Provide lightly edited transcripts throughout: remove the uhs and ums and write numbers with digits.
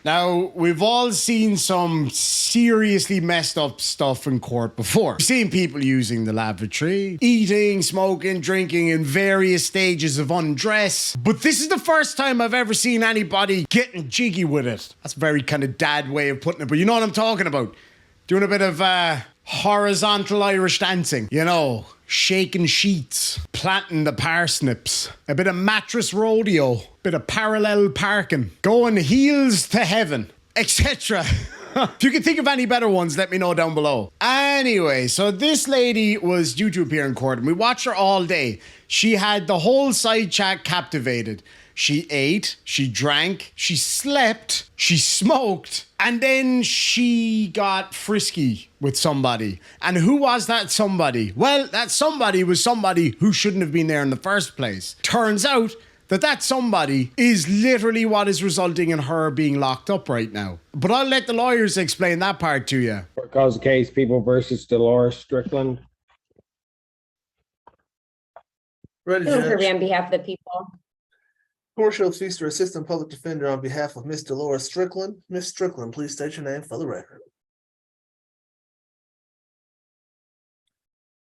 Now, we've all seen some seriously messed up stuff in court before. We've seen people using the lavatory, eating, smoking, drinking in various stages of undress. But this is the first time I've ever seen anybody getting jiggy with it. That's a very kind of dad way of putting it, but you know what I'm talking about. Doing a bit of horizontal Irish dancing, you know, shaking sheets, planting the parsnips, a bit of mattress rodeo, bit of parallel parking, going heels to heaven, etc. If you can think of any better ones, let me know down below. Anyway, so this lady was due to appear in court and we watched her all day. She had the whole side chat captivated. She ate, she drank, she slept, she smoked, and then she got frisky with somebody. And who was that somebody? Well, that somebody was somebody who shouldn't have been there in the first place. Turns out that somebody is literally what is resulting in her being locked up right now. But I'll let the lawyers explain that part to you. Court calls the case People versus Dolores Strickland. Ready, Hello, Judge. Kirby, on behalf of the people. Court shows Feaster, Assistant Public Defender, on behalf of Miss Dolores Strickland. Miss Strickland, please state your name for the record.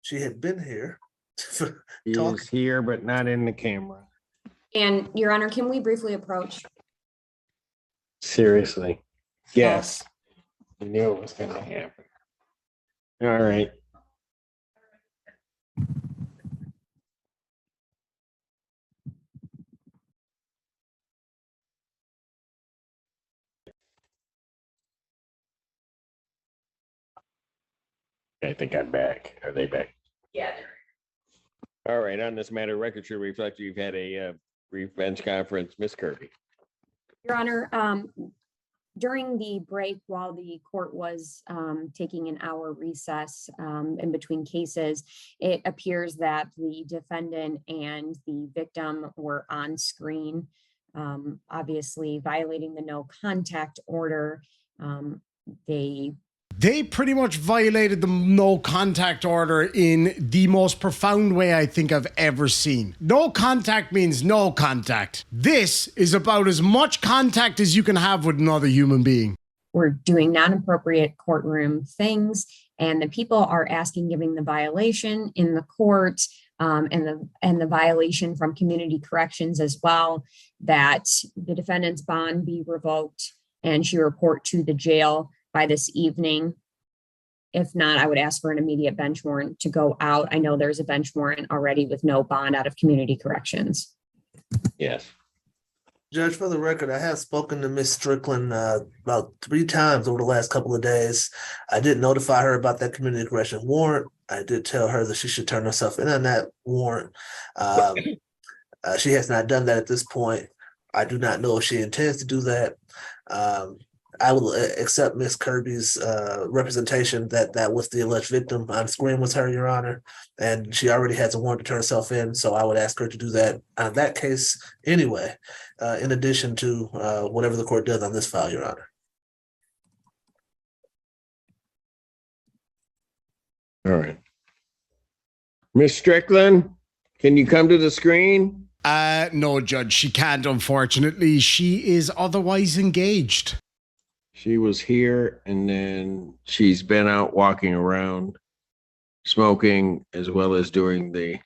She had been here. He is here, but not in the camera. And Your Honor, can we briefly approach? Seriously. Yes. You knew it was going to happen. All right. I think I'm back. Are they back? Yeah. All right. On this matter, record should reflect you've had a brief bench conference. Miss Kirby. Your Honor, during the break while the court was taking an hour recess in between cases, it appears that the defendant and the victim were on screen, obviously violating the no contact order. They pretty much violated the no contact order in the most profound way I think I've ever seen. No contact means no contact. This is about as much contact as you can have with another human being. We're doing non-appropriate courtroom things, and the people are asking, giving the violation in the court and the violation from community corrections as well, that the defendant's bond be revoked and she report to the jail by this evening. If not, I would ask for an immediate bench warrant to go out. I know there's a bench warrant already with no bond out of community corrections. Yes. Judge, for the record, I have spoken to Miss Strickland about 3 times over the last couple of days. I did notify her about that community correction warrant. I did tell her that she should turn herself in on that warrant. She has not done that at this point. I do not know if she intends to do that. I will accept Miss Kirby's representation that that was the alleged victim on screen was her, Your Honor, and she already has a warrant to turn herself in, so I would ask her to do that on that case anyway, in addition to whatever the court does on this file, Your Honor. All right. Miss Strickland, can you come to the screen? No, Judge, she can't, unfortunately. She is otherwise engaged. She was here and then she's been out walking around smoking as well as doing the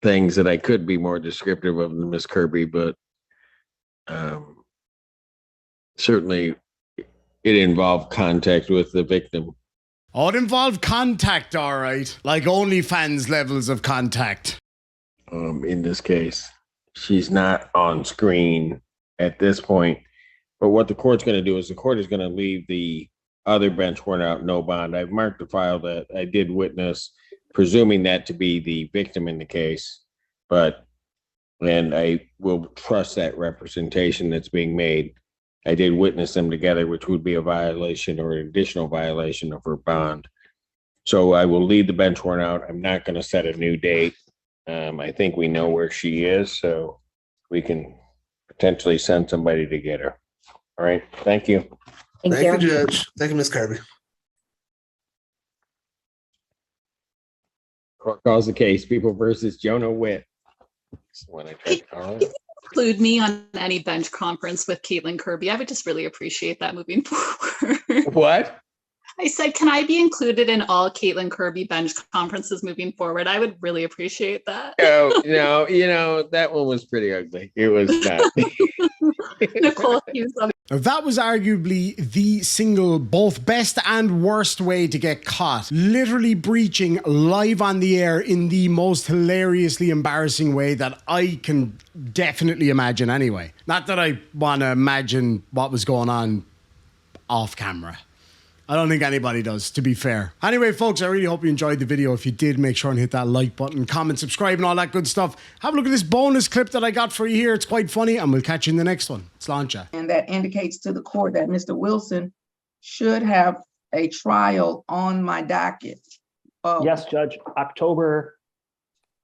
things that I could be more descriptive of than Miss Kirby, but certainly it involved contact with the victim. Oh, it involved contact, all right. Like OnlyFans levels of contact. In this case, she's not on screen at this point, but what the court's going to do is the court is going to leave the other bench warrant out, no bond. I've marked the file that I did witness, presuming that to be the victim in the case, and I will trust that representation that's being made. I did witness them together, which would be a violation or an additional violation of her bond. So I will leave the bench warrant out. I'm not going to set a new date. I think we know where she is, so we can potentially send somebody to get her. All right. Thank you. Thank Thank you. you, Judge. Thank you, Miss Kirby. Court calls the case People versus Jonah Witt. When I tried to call her. include me on any bench conference with Caitlin Kirby? I would just really appreciate that moving forward. What? I said, can I be included in all Caitlin Kirby bench conferences moving forward? I would really appreciate that. Oh, no, that one was pretty ugly. It was not. Nicole Hughes. That was arguably the single both best and worst way to get caught. Literally breaching live on the air in the most hilariously embarrassing way that I can definitely imagine anyway. Not that I want to imagine what was going on off camera. I don't think anybody does, to be fair. Anyway, folks, I really hope you enjoyed the video. If you did, make sure and hit that like button, comment, subscribe, and all that good stuff. Have a look at this bonus clip that I got for you here. It's quite funny, and we'll catch you in the next one. Sláinte. And that indicates to the court that Mr. Wilson should have a trial on my docket. Yes, Judge. October,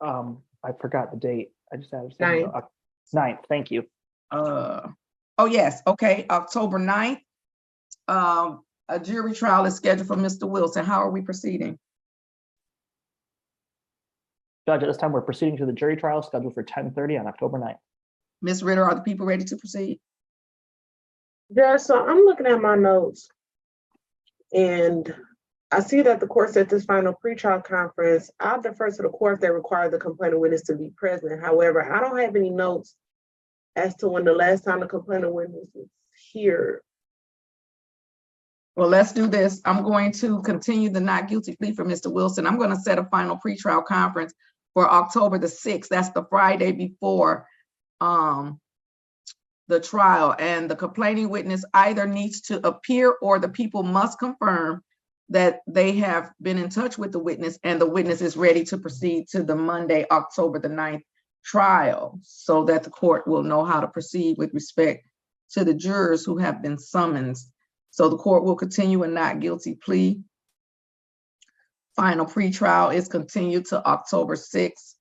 I forgot the date. I just had 9th. Thank you. Oh, yes. Okay. October 9th. A jury trial is scheduled for Mr. Wilson. How are we proceeding? Judge, at this time, we're proceeding to the jury trial scheduled for 10:30 on October 9th. Ms. Ritter, are the people ready to proceed? Yeah, so I'm looking at my notes and I see that the court set this final pretrial conference. I'll defer to the court if they require the complaining witness to be present. However, I don't have any notes as to when the last time the complaining witness was here. Well, let's do this. I'm going to continue the not guilty plea for Mr. Wilson. I'm going to set a final pretrial conference for October the 6th. That's the Friday before the trial. And the complaining witness either needs to appear or the people must confirm that they have been in touch with the witness and the witness is ready to proceed to the Monday, October the 9th trial, so that the court will know how to proceed with respect to the jurors who have been summoned. So the court will continue a not guilty plea. Final pretrial is continued to October 6th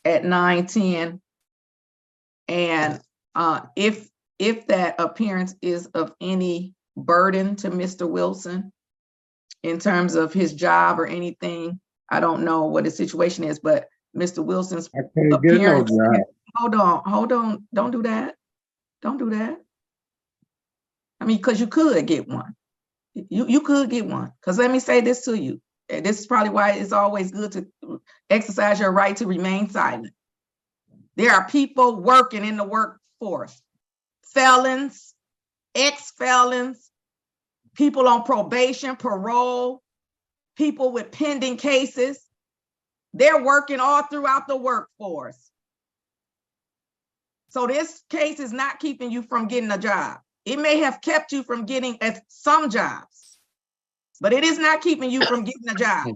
at 9:10. And if that appearance is of any burden to Mr. Wilson in terms of his job or anything, I don't know what his situation is, but Mr. Wilson's appearance. Hold on, don't do that. Don't do that. I mean, because you could get one. You could get one. Because let me say this to you. And this is probably why it's always good to exercise your right to remain silent. There are people working in the workforce. Felons, ex-felons, people on probation, parole, people with pending cases. They're working all throughout the workforce. So this case is not keeping you from getting a job. It may have kept you from getting some jobs, but it is not keeping you from getting a job.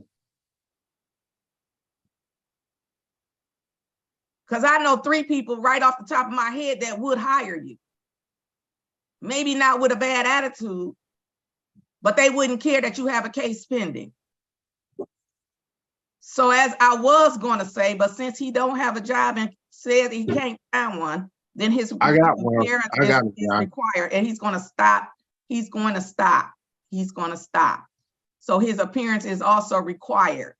Because I know 3 people right off the top of my head that would hire you. Maybe not with a bad attitude, but they wouldn't care that you have a case pending. So as I was going to say, but since he don't have a job and said he can't find one, then his appearance is required, and he's going to stop. He's going to stop. He's going to stop. So his appearance is also required.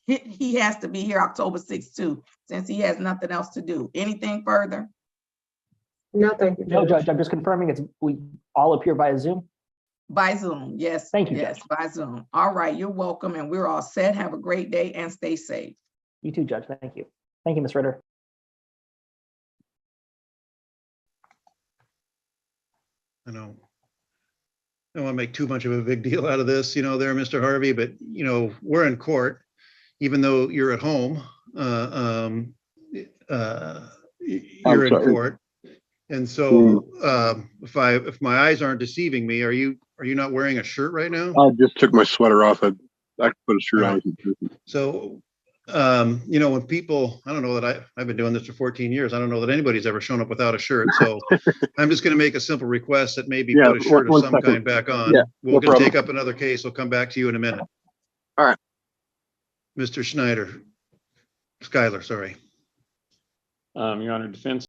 He has to be here October 6th too, since he has nothing else to do. Anything further? No, thank you, Judge. No, Judge, I'm just confirming we all appear via Zoom. By Zoom, yes. Thank you, yes, Judge. by Zoom. All right, you're welcome, and we're all set. Have a great day and stay safe. You too, Judge. Thank you. Thank you, Ms. Ritter. I don't want to make too much of a big deal out of this, there, Mr. Harvey, but, we're in court, even though you're at home, you're in court. And so if my eyes aren't deceiving me, are you not wearing a shirt right now? I just took my sweater off. I could put a shirt on. So, when people, I don't know that I've been doing this for 14 years. I don't know that anybody's ever shown up without a shirt. So I'm just going to make a simple request that maybe put a shirt of some kind back on. Yeah, we'll take up another case. We'll come back to you in a minute. All right. Mr. Schuyler, sorry. Your Honor, defense